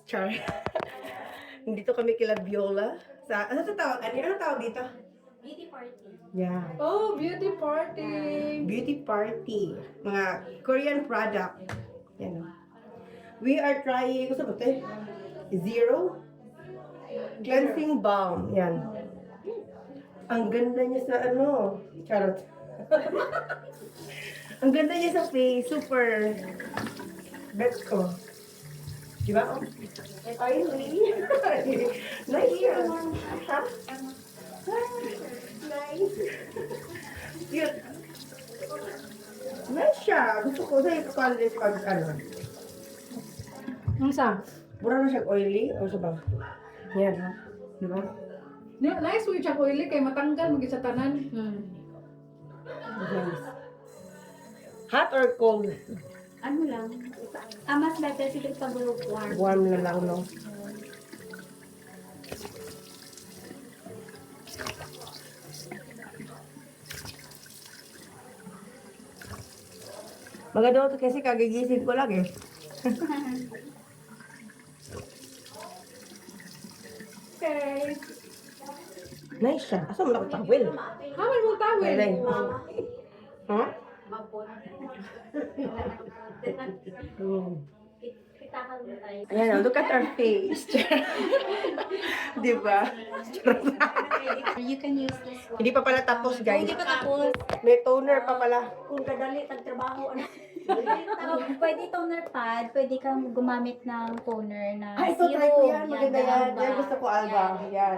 Char. Dito kami kila Viola. Ano tawag? Ano tawag dito? Beauty party. Yeah. Oh, beauty party. Beauty party. Mga Korean product. Yan. We are trying, gusto ba ito? Zero cleansing balm. Yan. Ang ganda niya sa ano. Charot. Ang ganda niya sa face. Super. Bet ko. Diba? Oh. Ay, nice. Ha? Nice. Cute. Nice siya. Gusto ko sa ito pag ano. Ang sa? Mura na siya oily. O sa ba? Yan. Ha? Diba? Nice with siya oily kay matanggal mo sa tanan. Nice. Hot or cold? Ano lang? Mas better siguro pag warm. Warm na lang, no? Maganda ito kasi kagigising ko lang eh. Okay. Nice siya. Asa mo nakatawil? Haman mo tawel. Ayan. Ha? Mapon. Pitakan mo tayo. Ayan, look at our face. Diba? You can use this one. Hindi pa pala tapos, guys. Hindi pa tapos. May toner pa pala. Kung kadali, tagtrabaho. Pwede toner pad, pwede kang gumamit ng toner na Ah, ito, try ko yan. Maganda yan. Alba. Yan, gusto ko Alba. Yan.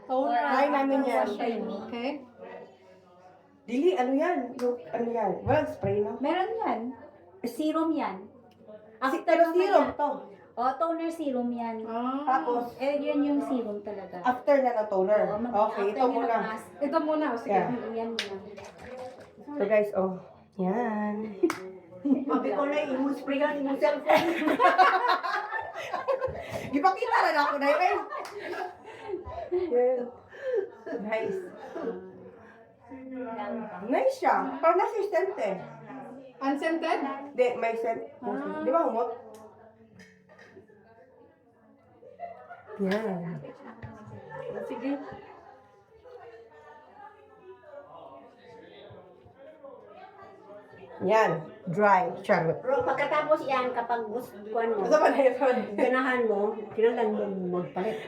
Toner. Try namin yan. Okay. Dili, ano yan? Ano yan? Walang spray, no? Meron yan. Serum yan. Pero serum to. Oh, toner serum yan. Tapos, Yan yung serum talaga. after na ng toner. Oo, Okay, after ito nyo muna. mag-mask, Ito muna, o sige. Yeah. Yan muna. So guys, oh. Yan. Sabi ko na, i-sprayan mo cellphone. Ipakita na ako na yun. Yan. Nice. Nice siya. Parang nasa scent eh. Unscented? Hindi, may scent. Di ba humot? Yan. Sige. Yan. Dry. Charlotte. Pero pagkatapos yan, kapag gusto mo, Ito pa na ito. ganahan mo, kailangan mo magpalit.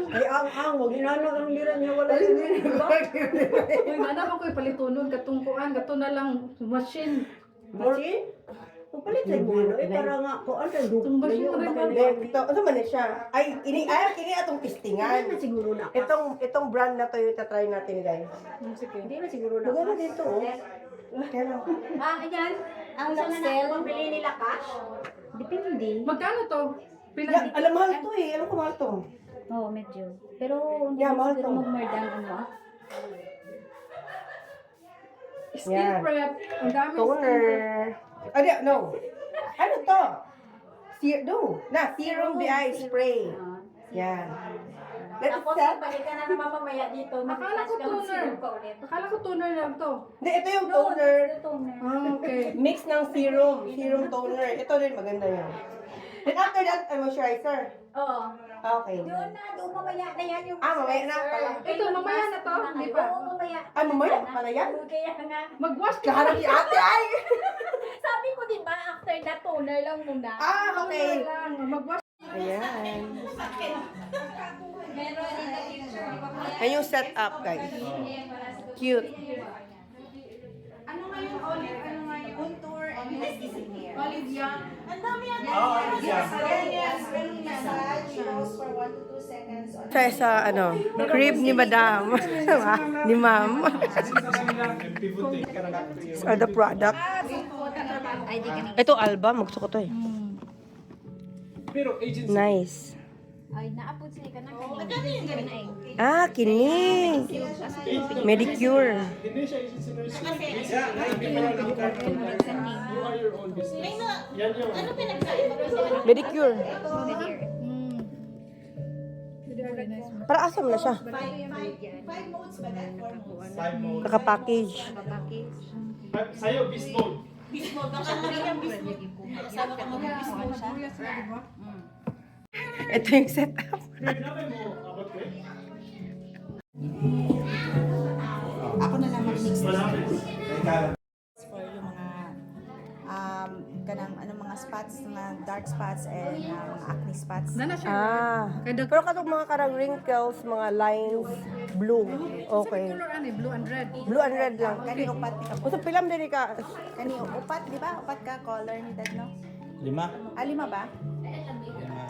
Ay, ang, wag ginanag ang lira niya, wala yun. Uy, mana man ko'y palitunon, katungkuan, gato na lang, machine. Machine? Palitan mo, ano, para nga, kung ano, Itong machine rin ba? Hindi, ito. Ano man siya? Ay, ini atong testingan. Hindi na siguro na. Itong brand na to yung tatry natin, guys. Sige. Hindi na siguro na. Maganda dito, oh. Kaya Ayan, ang sale, pabili nila cash? Depende. Magkano to? Yeah, alam mahal to eh. Alam ko mahal to. Oo, medyo. Pero, hindi Yeah, mahal siguro to. mag-merdang ano. Skin Yan. prep. Ang dami Toner. Ah, di, no. Ano to? Serum the eye spray. Yan. Let's Tapos, set. balik ka na naman mamaya dito. Akala ko toner. Akala ko toner lang to. Hindi, ito yung toner. Toner. Okay. Mix ng serum. Serum toner. Ito din, maganda yan. And after that, moisturizer. Oo. Okay. Doon mamaya na yan yung... Mamaya na pala. Ito, mamaya na to? Di pa? Oo, mamaya. Mamaya pa pala yan? Kaya nga, Mag-wash ka. Kaharap ni ate, ay! sabi ko di ba after that toner lang muna. Okay. Mag-wash. Ayan. Ayan yung setup, guys. Cute. Ano nga yung olive, ano nga yung contour and olive young. Ang dami yan. Yes, when you massage, rose for 1 to 2 seconds. Siya sa, crib ni madam. Ni ma'am. So, the product. Ito, Alba. Magsuko to eh. Nice. Ay, naapod sila ka na kanina. Ah, kini. Medicure. Medicure. Para asam na siya. 5 modes ba that? 4 modes. Naka-package. Sa'yo, beast mode. Beast mode. Baka hindi yung beast mode. Kasama ka mag-business siya. Kuya sila, di ba? Ito yung setup. Ako na lang mag-mix for yung mga kanang mga spots, mga dark spots and mga acne spots. Nana siya. Ah. Pero katong mga karang wrinkles, mga lines, blue. Okay. Color ani, blue and red. Blue and red lang. Kani upat Gusto pilam din ka. kani upat, di ba? Upat ka color ni Dad, no? 5. Lima ba?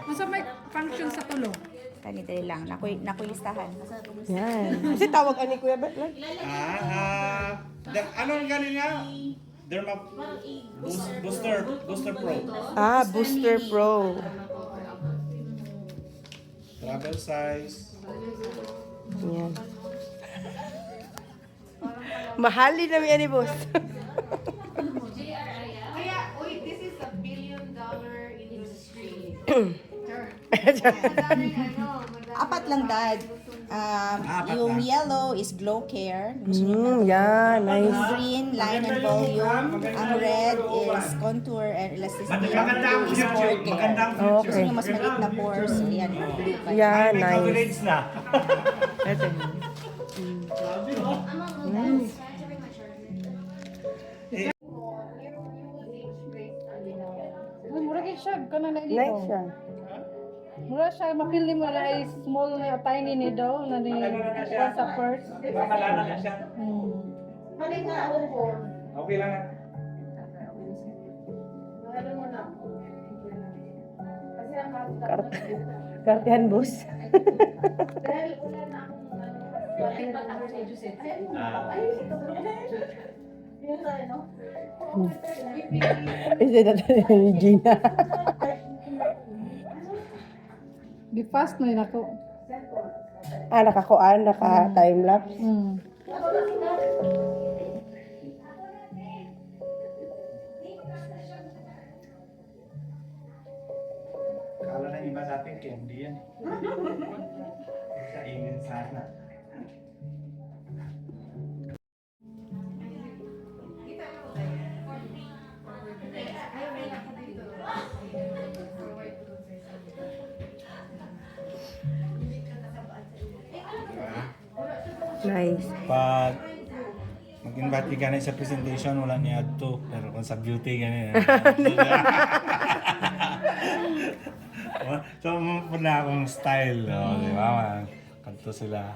Unsa may function sa tulo? Kani dali lang. Nakoy listahan. Yan. Kasi tawag ani Kuya Bet lang. Ano ang galing nga? Derma Booster Pro. Ah, Booster Pro. Travel size. Yan. Mahali na yan ni boss. Kaya, uy, this is $1 billion industry. Apat lang, Dad. Yung yellow is glow care. Yan, nice. Green, line and volume. Ang red is contour and elasticity. Ang blue is pore care. Gusto Okay. nyo mas maliit na pores, yan, blue pa. Yan, nice. Coverage na. Ito. Nice. Uy, mura kay siya, kana na Nice siya. Mura siya, mapili mo na ay small na tiny ni daw, na ni sa purse. Makalala na siya. Okay lang na. Kartihan boss. Isa na tayo ni Gina. Di fast na yun ako. Ah, nakakuan, naka-timelapse. Kala na iba sa atin, candy yan. Kainin sana. Nice. Pag mag-invite ka na sa presentation, wala niya to. Pero kung sa beauty, ganyan. So, muna akong style. Di ba? Kanto sila.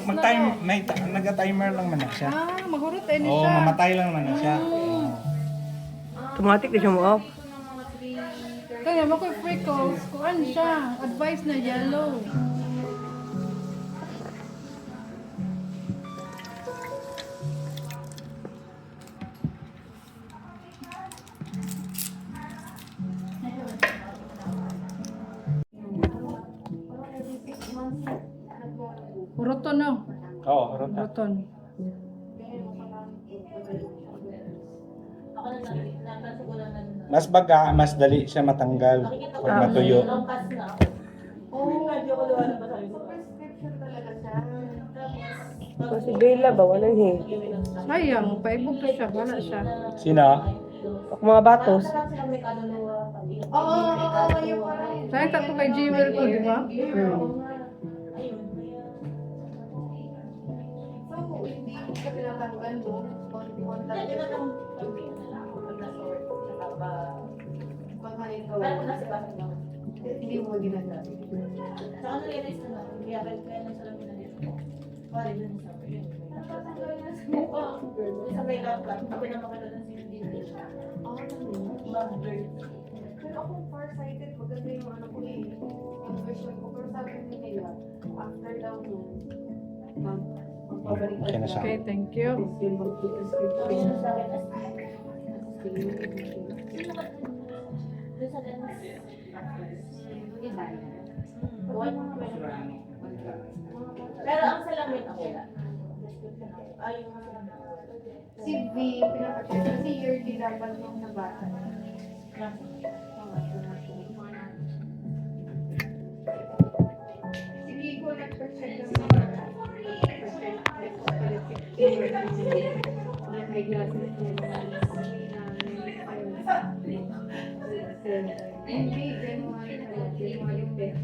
Mag-time, nag-timer lang man na siya. Magurot ay ni Oo, siya. mamatay lang man na siya. Oo. Automatic na siya mo off. Kaya makoy freckles, kuan siya. Advice na yellow. Roton no. Oo, rota. Roton. Mas baga, mas dali siya matanggal pag matuyo. Si Bella ba? Walang he. Sayang, paibog to siya, wala siya. Sino? Mga batos. Sayang tato kay Jewel ko, di ba? Hindi mo ginagawa. Pero ako farsighted, maganda yung ano ko eh. Yung version ko. Pero sabi nila, after daw nun, magpabalik Okay na siya. Okay, thank you. Yung mag-prescription. Pero ang salamin ako wala. Si V, pinapakita. Si yearly dapat yung nabasa. Si Kiko nag-prescribe May glasses. Hindi, January na lang. January 5.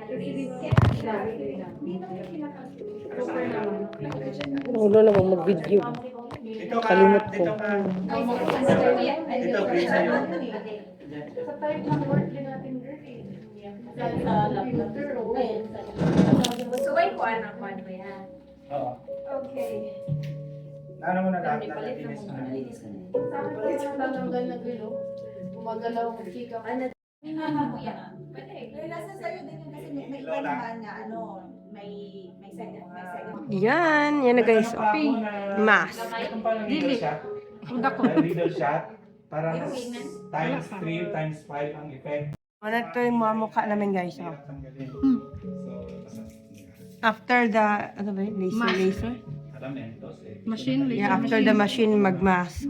Kasi di ba, super naman. Wala naman mag-video. Ito ka, Kalimut ko. ito ka. Ito, please, sa'yo. Sa time ng work din natin, girl, eh. Sa computer, Subay ko anak ko ano yan. Oo. Okay. Ano mo na lahat na nalinis na. Sa akin lang tatanggal na gulo. Gumagalaw ang chika ko. Pero nasa sa'yo din yun kasi may iba naman na ano, may second. Yan na guys. Meron pa ako na- Mask. Meron pa ng needle shot. Needle shot. Para times 3 times 5 ang effect. Ano ito yung mga mukha namin guys. Oh. Hirap tanggalin. So, After the, ano ba yun? Laser? Alamentos eh. Machine, Yeah, after the machine mag-mask.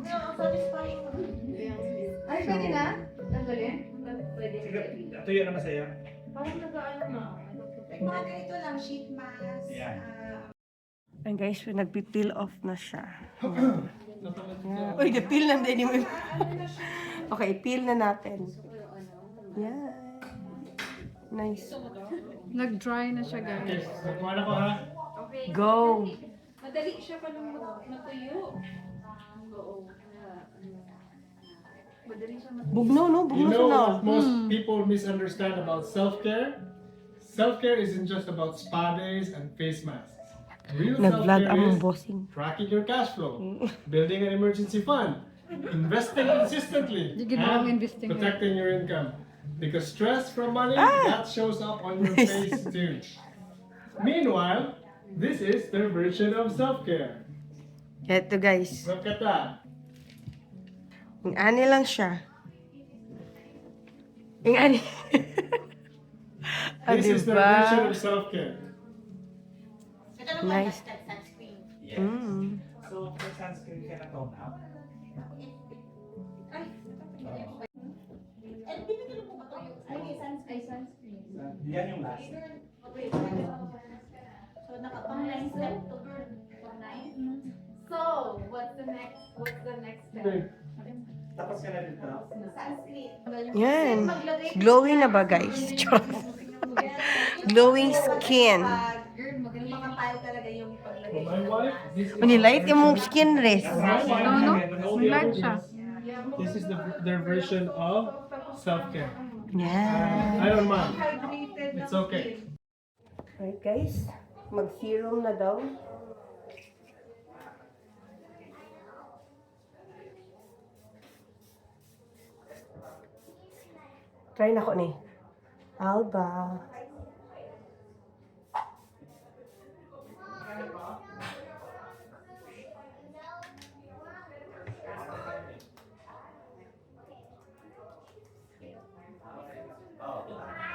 Ay, pwede na? Tanggalin? Sige, tuyo naman sa'yo. Parang nag-ano na. Mga ganito lang, sheet mask. Yan. And guys, nagpipeel off na siya. Yeah. Uy, peel na din yung... Okay, peel na natin. Yeah. Nice. Nag-dry na siya, guys. Kuha ko ha. Go! Madali siya pa nung matuyo. Madali siya matuyo. Bugno, no? You Bugno siya know na. what most people misunderstand about self-care? Self-care isn't just about spa days and face masks. Real Nag-vlog self-care ang is bossing. tracking your cash flow, building an emergency fund, investing consistently, Sige, dalawang and investing protecting your income. Because stress from money, that shows up on your face too. Meanwhile, this is their version of self-care. Ito guys. Look at that. Yung ani lang siya. Yung ani. Ah, This is their diba? version of self-care. Nice. Yes. Mm. So, may sunscreen ka na tone up. Yan yung last. So, nakapang-line step to burn. So, what's the next step? Tapos ka na dito. Sunscreen. Yan. Glowing na ba guys? Glowing skin. Makapal talaga yung paglagay. For my wife, this is Manilight yung mong skin rest. Ano? May light siya. This is their version of self-care. Yan. I don't mind. It's okay. Right guys. Mag-serum na daw. Try na ko ni. Alba.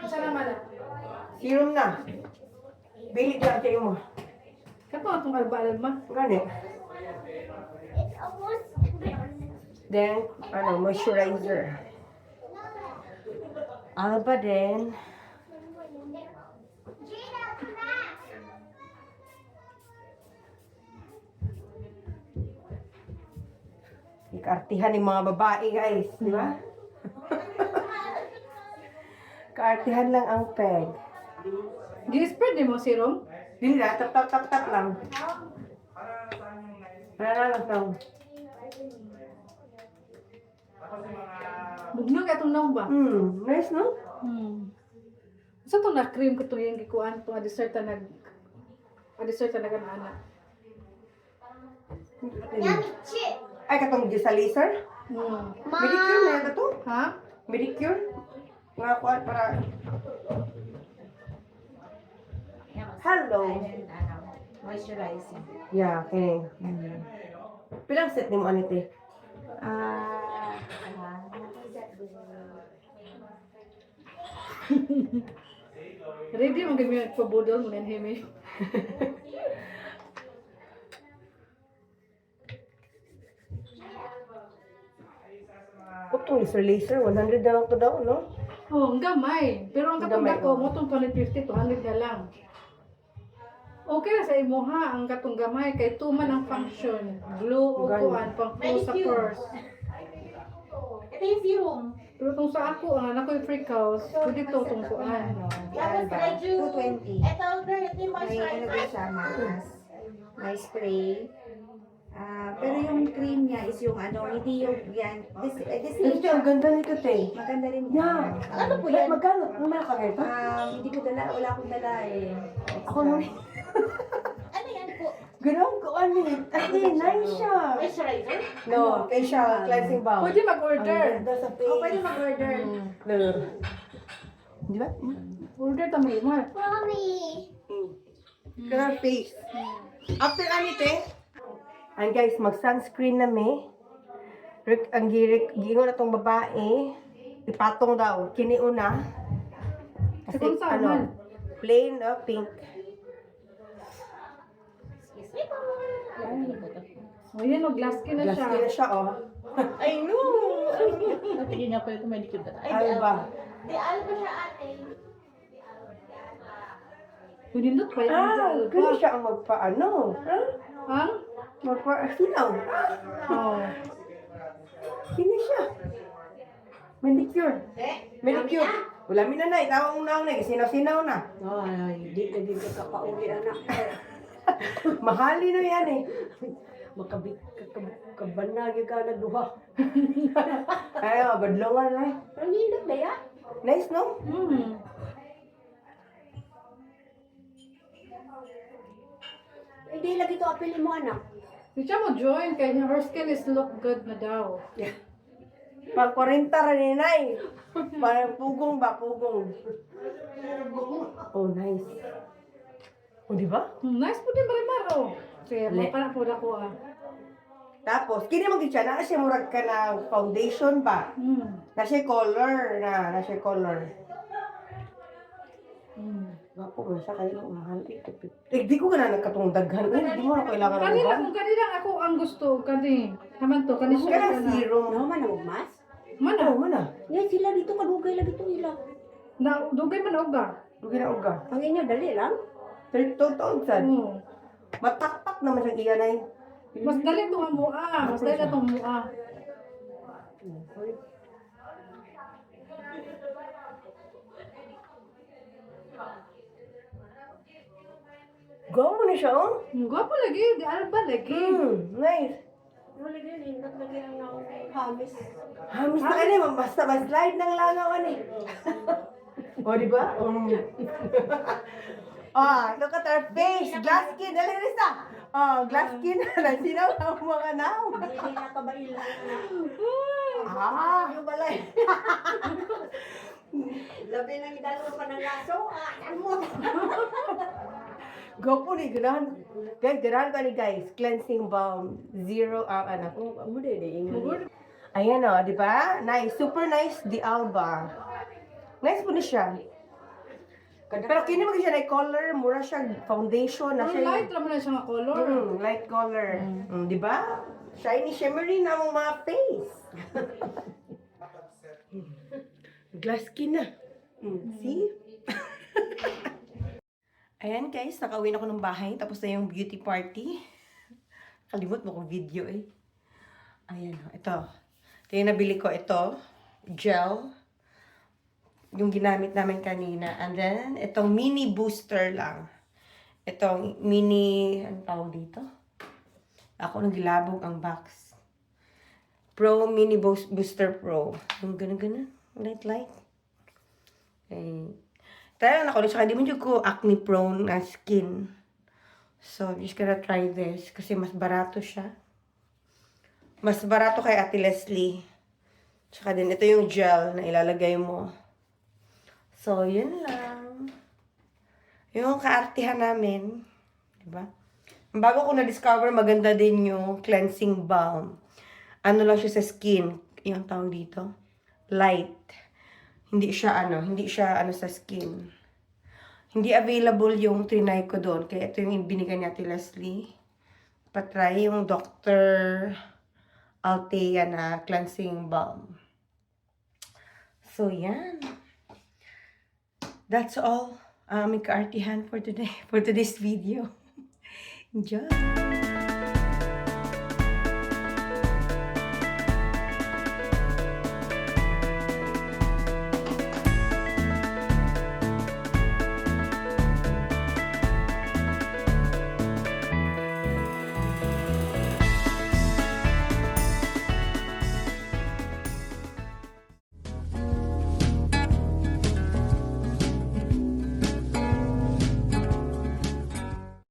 Isa naman ah. Serum na. Bili lang kayo mo. Kato itong alba-alba. Gani. Then, moisturizer. Alba din. Ikartihan ng mga babae guys, di ba? Kaartihan lang ang peg. Gi-spread din mo serum? Dili na, tap lang. Para lang. Bugnog atong naong ba? Nice no? Sa itong na-cream ko itong yung gikuhan, itong a-dessert na nag-ana. Ay, katong di sa laser? Medicure na ito to? Ha? Medicure? Mga kuhan para... Hello. Moisturizing. Yeah, okay. Pilang set ni mo anite? Ready mo gawin pabudol mo ng himi. Itong laser, 100 na lang to daw, no? Oh, ang gamay. Pero ang Ang gamay, katong ko oh. mo itong 250, 200 na lang. Okay na sa imuha ang katong gamay kay tuman ang function. Glue o kuan pang close sa purse. Ito yung serum. Pero kung sa ako, ang anak ko yung freckles, pwede to itong kuan. Tapos medyo, 220. ito girl, ito yung May ano din moisturizer. siya, mask. May spray. Pero yung cream niya is yung ano, hindi yung yan. This Ito, ang ganda nito, te. maganda rin Yeah. Ano po yan? Magkano? Ano meron ka ganito? Hindi ko dala, wala akong dala eh. Ako naman. Ano yan po? Ganun ko, ano eh. Ate, nice siya. Moisturizer? No, facial cleansing balm. Pwede mag-order. Ang ganda sa face. Pwede mag-order. Di ba? Order ta mo imal. Kaya face. After anite, and guys, mag-sunscreen na me. Ang gingon na tong babae, ipatong daw, kiniuna. Kasi Kung saan man? ano, plain pink. O yan o, glass skin na Glass siya. skin na siya, oh. Ay, no! Natigil nga pala ito, may likod na. Ano ba? Di, alam ko siya ate. Pinindot pa yan sa Kasi alba. siya ang magpaano. Ha? Ang? Magpa-sinaw. Oh. Sino siya? Manicure. Manicure. Wala mi na na, itawag mo na ako sinaw-sinaw na. Ay, di na din ka kauli anak. Mahali na yan eh. Kabanagi ka na duha. Ay, badlongan na eh. Ang hindot na ya. Nice, no? Hindi lagi to apelin mo anak. Di siya mo join kay her skin is look good na daw. Pag 40 rin inay. Parang pugong ba? Pugong. Oh, nice. Oh, di ba? Nice po din Marimar oh. Sige, maka na po ako ah. Tapos, kini mo siya, na siya murag ka ng foundation ba? Na siya color na siya color. Gapo mo siya kayo, mahal. Di ko gana nagkatong daghan. Hindi mo na kailangan ng Kanila, uban. kung kanila ako ang gusto, kani. Naman to, kani siya Kaya na. serum. No man ang mas. Mana? Oh, mana? Yan sila dito kadugay lagi to ila. Na, dugay man uga. Huwag na uga. Ang inyo dali lang. 32 taon sad. Oo. Matakpak naman siyang iyanay. Mas dali itong mua. Mas dali na itong mua. Gawa mo na siya, oh. Gwapo lagi, di alba lagi. Nice. Wala din hindot lagi ang hamis. Hamis na ka na, basta slide ng langaw, ano eh. O, di ba? Look at our face. Glass skin. Dali, Risa. Glass skin. Sinaw ang mga now. Hindi na kabail lang. Yung balay. Labi nang idalo pa ng laso. Ano mo? Go po ni, ganahan. Guys, ganahan ka ni guys. Cleansing balm. Zero, ano. Mo din Ayan o, di ba? Nice. Super nice, di Alba. Nice po na siya. Pero kini mo siya na color, mura siya foundation na Ang siya. light naman na siya nga color. Light color. Di ba? Shiny, shimmery na ang mga face. Glass skin na. See? Ayan guys, nakauwi na ako ng bahay. Tapos na yung beauty party. Kalimot mo kong video eh. Ayan, ito. Ito yung nabili ko. Ito, gel. Yung ginamit namin kanina. And then, itong mini booster lang. Itong mini, ano tawag dito? Ako nang gilabog ang box. Pro Mini Booster Pro. Yung ganun-ganun. Light. Okay. Try lang ako. Saka di mo dyan ko acne prone na skin. So, I'm just gonna try this. Kasi mas barato siya. Mas barato kay Ate Leslie. Tsaka din, ito yung gel na ilalagay mo. So, yun lang. Yung kaartihan namin. Diba? Bago ko na-discover, maganda din yung cleansing balm. Ano lang siya sa skin. Yung tawag dito. Light. Hindi siya sa skin. Hindi available yung trinay ko doon. Kaya ito yung binigay ni Ate Leslie. Patry yung Dr. Althea na cleansing balm. So, yan. That's all. Aming kaartihan for today. For today's video. Diyan.